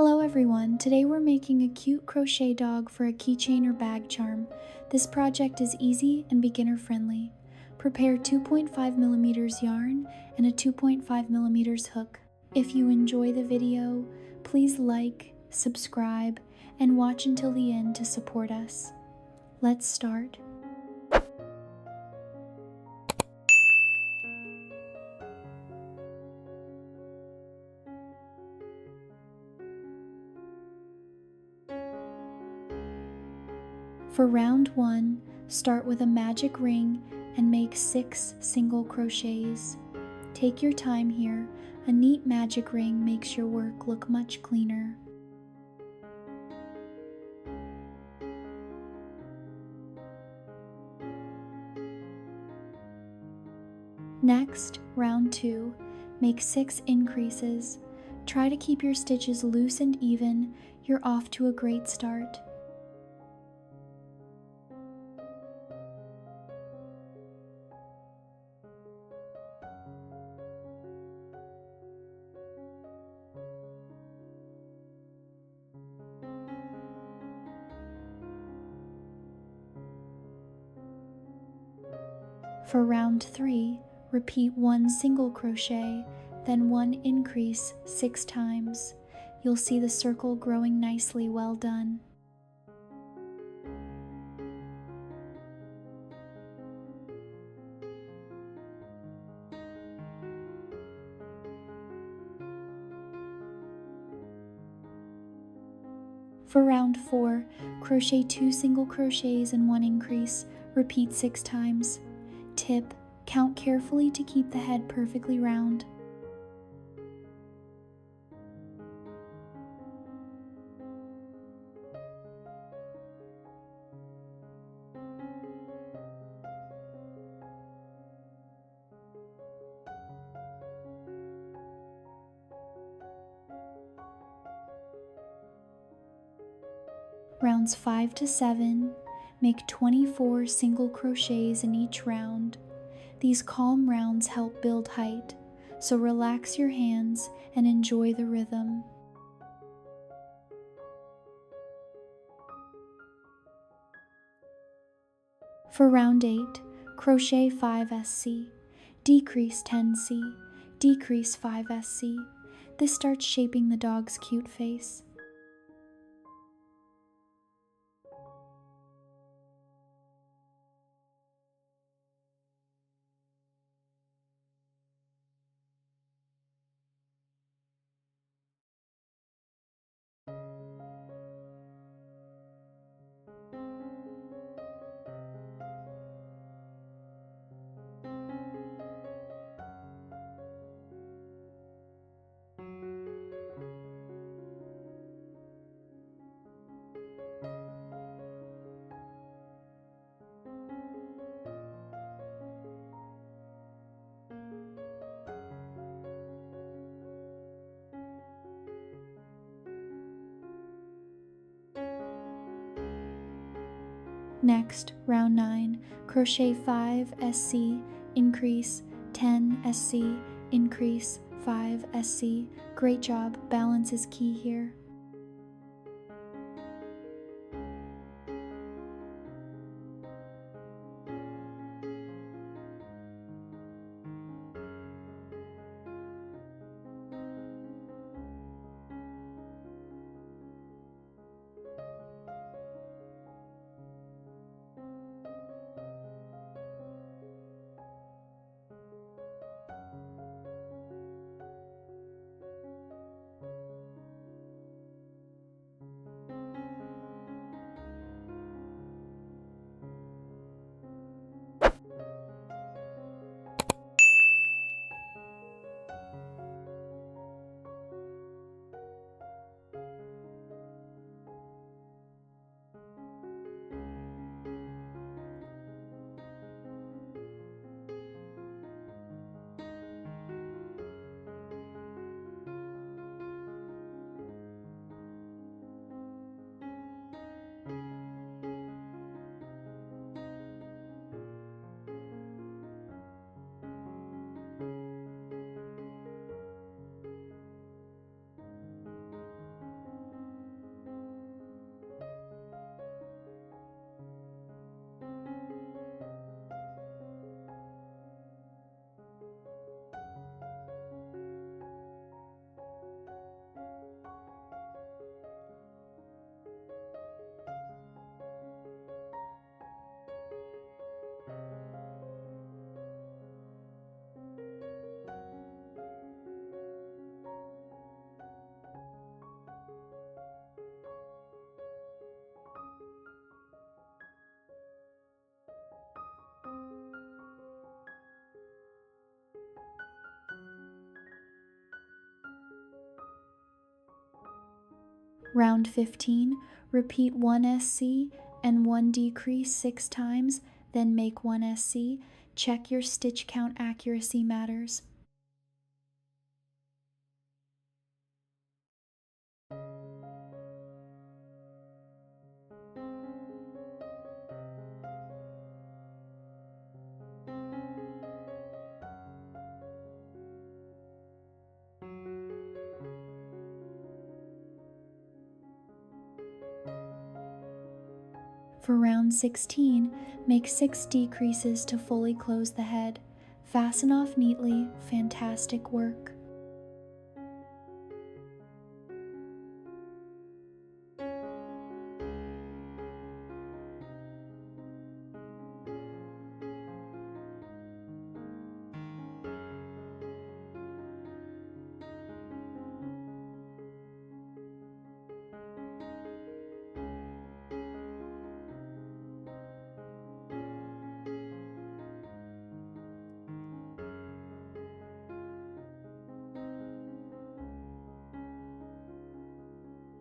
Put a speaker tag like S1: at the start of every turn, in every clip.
S1: Hello everyone, today we're making a cute crochet dog for a keychain or bag charm. This project is easy and beginner friendly. Prepare 2.5mm yarn and a 2.5mm hook. If you enjoy the video, please like, subscribe, and watch until the end to support us. Let's start. For round 1, start with a magic ring and make 6 single crochets. Take your time here, a neat magic ring makes your work look much cleaner. Next, round 2, make 6 increases. Try to keep your stitches loose and even, you're off to a great start. For round 3, repeat 1 single crochet, then 1 increase 6 times. You'll see the circle growing nicely. Well done. For round 4, crochet 2 single crochets and 1 increase. Repeat 6 times. Tip: count carefully to keep the head perfectly round. Rounds 5 to 7, make 24 single crochets in each round. These calm rounds help build height, so relax your hands and enjoy the rhythm. For round 8, crochet 5 SC, decrease 10 C, decrease 5 SC. This starts shaping the dog's cute face. Next, round 9, crochet 5 SC, increase 10 SC, increase 5 SC. Great job, balance is key here. Round 15, repeat 1 SC and 1 decrease 6 times, then make 1 SC. Check your stitch count accuracy matters. For round 16, make 6 decreases to fully close the head. Fasten off neatly. Fantastic work.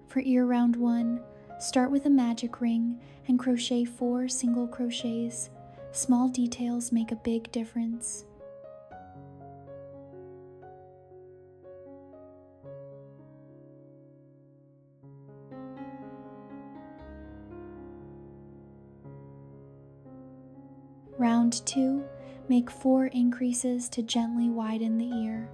S1: For ear round 1, start with a magic ring and crochet 4 single crochets. Small details make a big difference. Round 2, make 4 increases to gently widen the ear.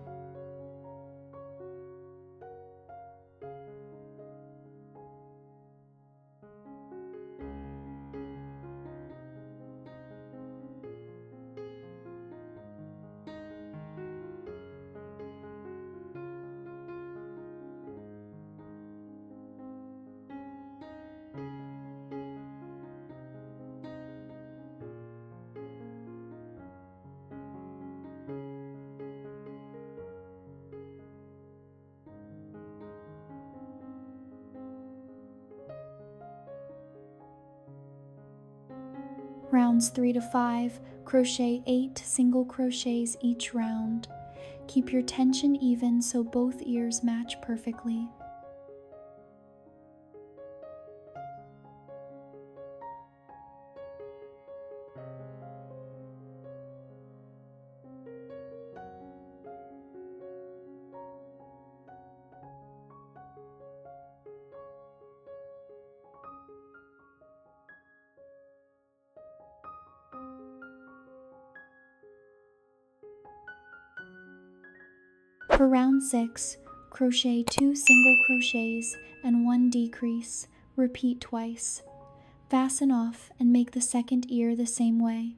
S1: Rounds 3 to 5, crochet 8 single crochets each round. Keep your tension even so both ears match perfectly. For round 6, crochet 2 single crochets and 1 decrease. Repeat twice. Fasten off and make the second ear the same way.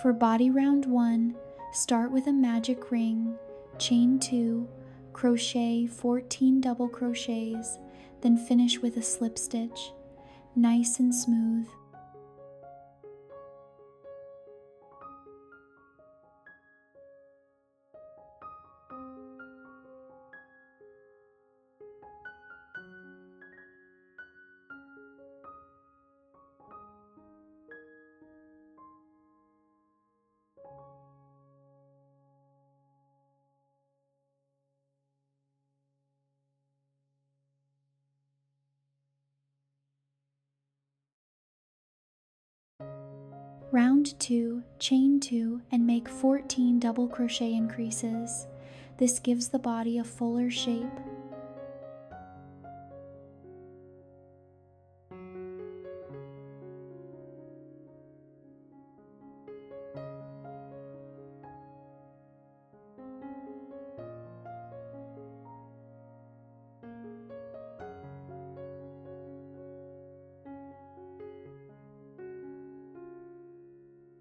S1: For body round 1, start with a magic ring, chain 2, crochet 14 double crochets, then finish with a slip stitch, nice and smooth. Round 2, chain 2 and make 14 double crochet increases. This gives the body a fuller shape.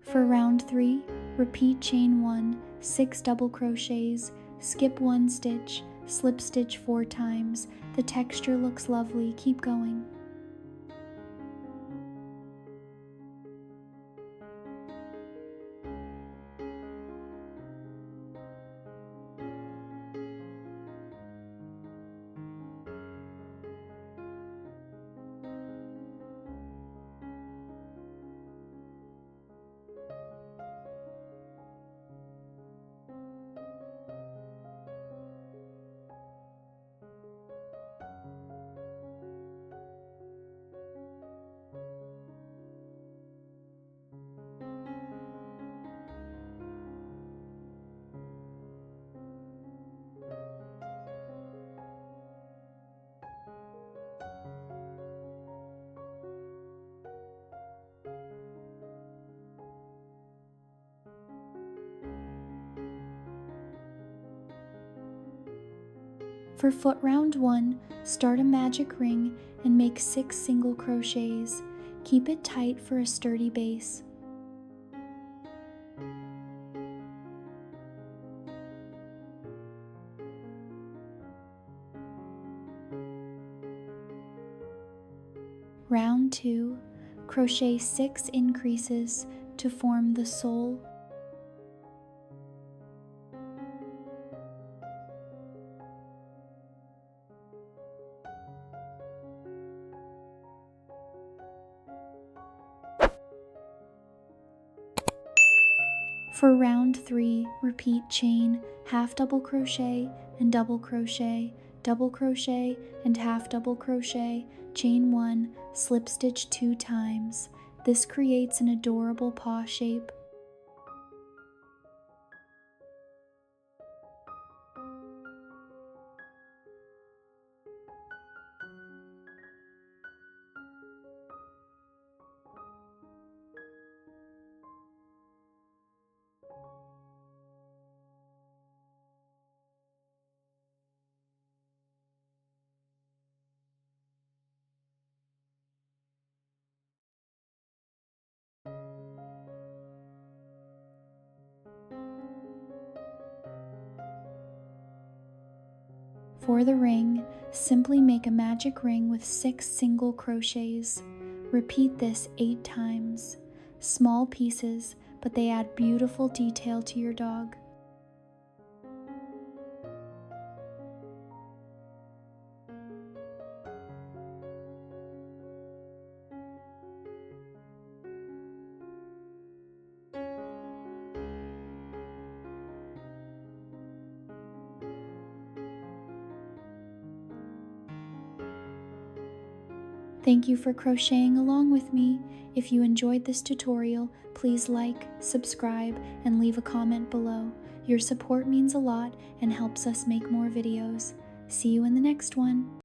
S1: For round 3, repeat chain 1, 6 double crochets, skip 1 stitch, slip stitch 4 times. The texture looks lovely, keep going. For foot round 1, start a magic ring and make 6 single crochets. Keep it tight for a sturdy base. Round 2, crochet 6 increases to form the sole. For round 3, repeat chain, half double crochet and double crochet and half double crochet, chain 1, slip stitch 2 times. This creates an adorable paw shape. For the ring, simply make a magic ring with 6 single crochets. Repeat this 8 times. Small pieces, but they add beautiful detail to your dog. Thank you for crocheting along with me. If you enjoyed this tutorial, please like, subscribe, and leave a comment below. Your support means a lot and helps us make more videos. See you in the next one.